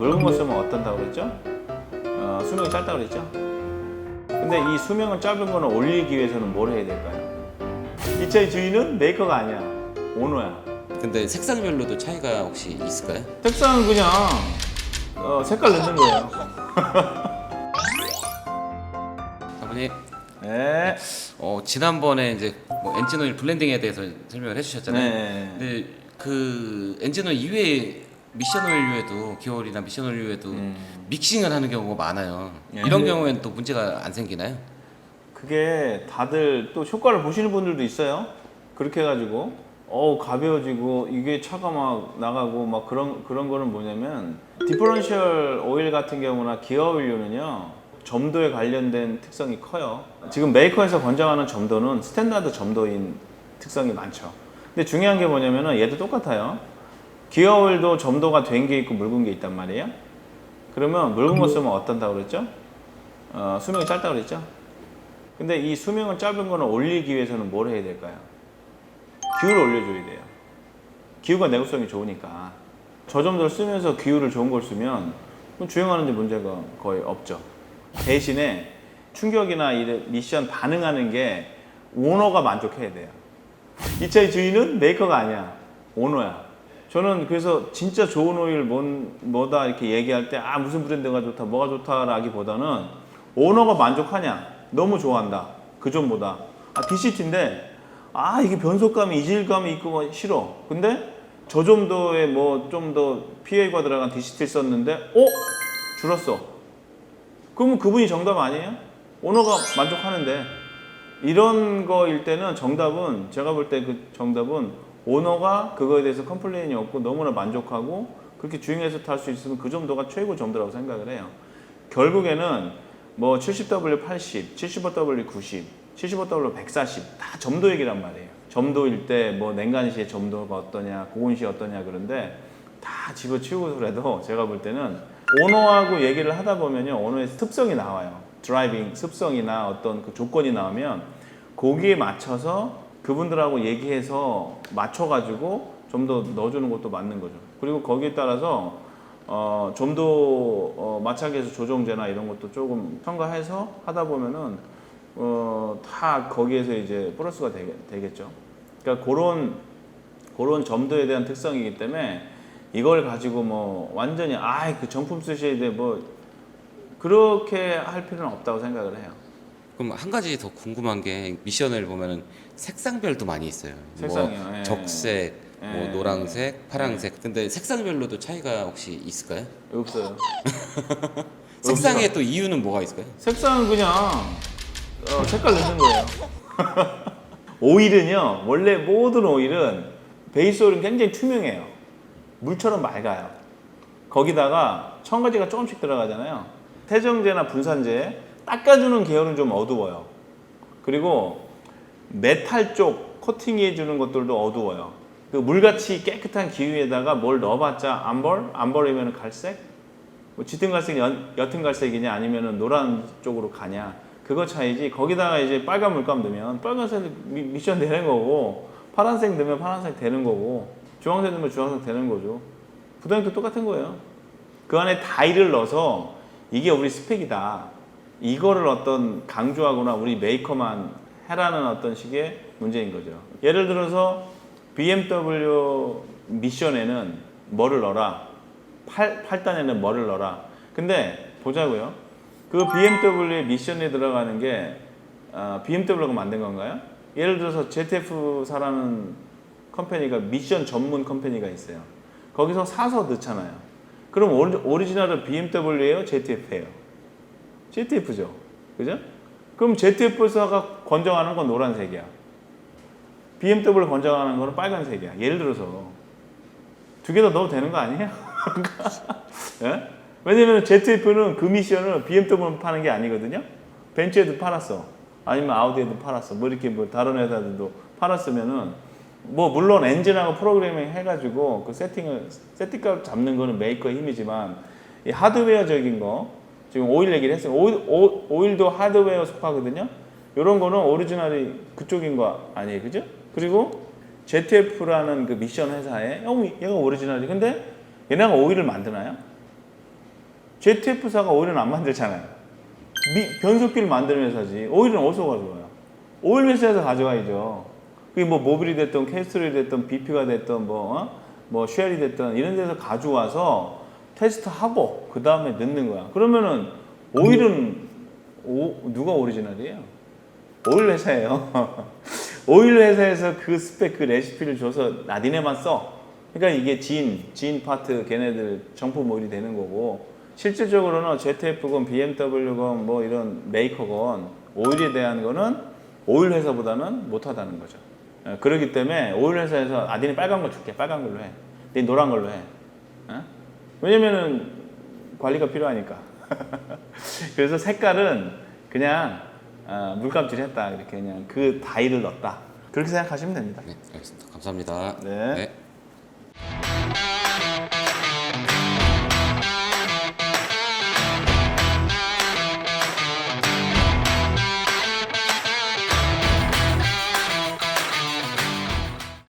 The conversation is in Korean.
묽은 거 쓰면 어떤다고 그랬죠? 수명이 짧다고 그랬죠? 근데 이 수명은 짧은 거는 올리기 위해서는 뭘 해야 될까요? 이 차의 주인은 메이커가 아니야, 오너야. 근데 색상별로도 차이가 혹시 있을까요? 색상은 그냥 색깔 넣는 거예요. 아버님, 네. 지난번에 이제 뭐 엔진 오일 블렌딩에 대해서 설명을 해주셨잖아요. 네. 근데 그 엔진 오일 이외에 미션 오일 이외에도 기어올이나 미션 오일 이외에도 믹싱을 하는 경우가 많아요. 네. 이런 경우에는 또 문제가 안 생기나요? 그게 다들 또 효과를 보시는 분들도 있어요. 그렇게 해가지고 가벼워지고 이게 차가 막 나가고 막 그런 거는 뭐냐면 디퍼런셜 오일 같은 경우나 기어 오일류는요 점도에 관련된 특성이 커요. 지금 메이커에서 권장하는 점도는 스탠다드 점도인 특성이 많죠. 근데 중요한 게 뭐냐면은 얘도 똑같아요. 기어 오일도 점도가 된 게 있고 묽은 게 있단 말이에요. 그러면 묽은 거 쓰면 어떤다고 그랬죠? 수명이 짧다고 그랬죠? 근데 이 수명은 짧은 거는 올리기 위해서는 뭘 해야 될까요? 기후를 올려줘야 돼요. 기후가 내구성이 좋으니까. 저점도를 쓰면서 기후를 좋은 걸 쓰면 주행하는 데 문제가 거의 없죠. 대신에 충격이나 미션 반응하는 게 오너가 만족해야 돼요. 이 차의 주인은 메이커가 아니야, 오너야. 저는 그래서 진짜 좋은 오일 뭐다 이렇게 얘기할 때 무슨 브랜드가 좋다, 뭐가 좋다라기보다는 오너가 만족하냐, 너무 좋아한다, 그 점보다 DCT인데 이게 변속감이 이질감이 있고 싫어. 근데 저 정도의 뭐 좀 더 PA가 들어간 DCT를 썼는데 줄었어. 그러면 그분이 정답 아니에요? 오너가 만족하는데. 이런 거일 때는 정답은, 제가 볼 때 그 정답은 오너가 그거에 대해서 컴플레인이 없고 너무나 만족하고 그렇게 주행해서 탈 수 있으면 그 정도가 최고 정도라고 생각을 해요. 결국에는 뭐 70W 80, 75W 90, 75W 140 다 점도 얘기란 말이에요. 점도일 때 뭐 냉간시의 점도가 어떠냐, 고온시 어떠냐 그런데 다 집어치우고서라도 제가 볼 때는 오너하고 얘기를 하다 보면요, 오너의 습성이 나와요. 드라이빙 습성이나 어떤 그 조건이 나오면 거기에 맞춰서 그분들하고 얘기해서 맞춰가지고 좀 더 넣어주는 것도 맞는 거죠. 그리고 거기에 따라서 좀 더 마찰계수 조정제나 이런 것도 조금 첨가해서 하다 보면은 다 거기에서 이제 플러스가 되겠죠. 그러니까 그런 점도에 대한 특성이기 때문에 이걸 가지고 뭐 완전히 그 정품 쓰셔야 돼 뭐 그렇게 할 필요는 없다고 생각을 해요. 그럼 한 가지 더 궁금한 게 미션을 보면은 색상별도 많이 있어요. 색상이요. 뭐 예. 적색, 뭐 예. 노란색, 파란색. 근데 색상별로도 차이가 혹시 있을까요? 없어요. 색상의 또 이유는 뭐가 있을까요? 색상은 그냥 색깔 넣는 거예요. 오일은요, 원래 모든 오일은 베이스 오일은 굉장히 투명해요. 물처럼 맑아요. 거기다가 첨가제가 조금씩 들어가잖아요. 세정제나 분산제 닦아주는 계열은 좀 어두워요. 그리고 메탈 쪽 코팅해 주는 것들도 어두워요. 그 물같이 깨끗한 기유에다가 뭘 넣어봤자 안 버리면 갈색? 뭐 짙은 갈색이 옅은 갈색이냐 아니면 노란 쪽으로 가냐, 그거 차이지. 거기다가 이제 빨간 물감 넣으면 빨간색 미션 되는 거고, 파란색 넣으면 파란색 되는 거고, 주황색 넣으면 주황색 되는 거죠. 부담도 똑같은 거예요. 그 안에 다이를 넣어서 이게 우리 스펙이다, 이거를 어떤 강조하거나 우리 메이커만 해라는 어떤 식의 문제인 거죠. 예를 들어서 BMW 미션에는 뭐를 넣어라, 8단에는 뭐를 넣어라. 근데 보자고요. 그 BMW의 미션에 들어가는 게 BMW가 만든 건가요? 예를 들어서 ZF4라는 컴퍼니가 미션 전문 컴퍼니가 있어요. 거기서 사서 넣잖아요. 그럼 오리지널은 BMW예요? ZF예요? ZF죠. 그죠? 그럼 ZF사가 권장하는 건 노란색이야. BMW를 권장하는 거는 빨간색이야. 예를 들어서 두 개 다 넣어도 되는 거 아니에요? 예? 왜냐면 ZF는 그 미션을 BMW만 파는 게 아니거든요. 벤츠에도 팔았어. 아니면 아우디에도 팔았어. 뭐 이렇게 뭐 다른 회사들도 팔았으면은 뭐 물론 엔진하고 프로그래밍 해가지고 그 세팅값 잡는 거는 메이커의 힘이지만 이 하드웨어적인 거, 지금 오일 얘기를 했어요. 오일도 하드웨어 속하거든요. 이런 거는 오리지널이 그쪽인 거 아니에요, 그죠? 그리고 ZF라는 그 미션 회사에 얘가 오리지널이, 근데 얘네가 오일을 만드나요? ZF사가 오일은 안 만들잖아요. 변속기를 만드는 회사지. 오일은 어디서 가져와요? 오일 회사에서 가져와야죠. 그게 뭐 모빌이 됐든 캐스트롤이 됐든 BP가 됐든 뭐 쉘이 됐든 이런 데서 가져와서 테스트하고 그 다음에 넣는 거야. 그러면은 오일은 누가 오리지널이에요? 오일 회사예요. 오일 회사에서 그 스펙, 그 레시피를 줘서 나디네만 써. 그러니까 이게 진 파트 걔네들 정품 오일이 되는 거고, 실질적으로는 ZF건 BMW건 뭐 이런 메이커건 오일에 대한 거는 오일 회사보다는 못하다는 거죠. 그렇기 때문에 오일 회사에서 니네 빨간 거 줄게. 빨간 걸로 해. 네 노란 걸로 해. 왜냐면은 관리가 필요하니까. 그래서 색깔은 그냥 물감질 했다. 이렇게 그냥 그 다이를 넣었다. 그렇게 생각하시면 됩니다. 네, 알겠습니다. 감사합니다. 네. 네.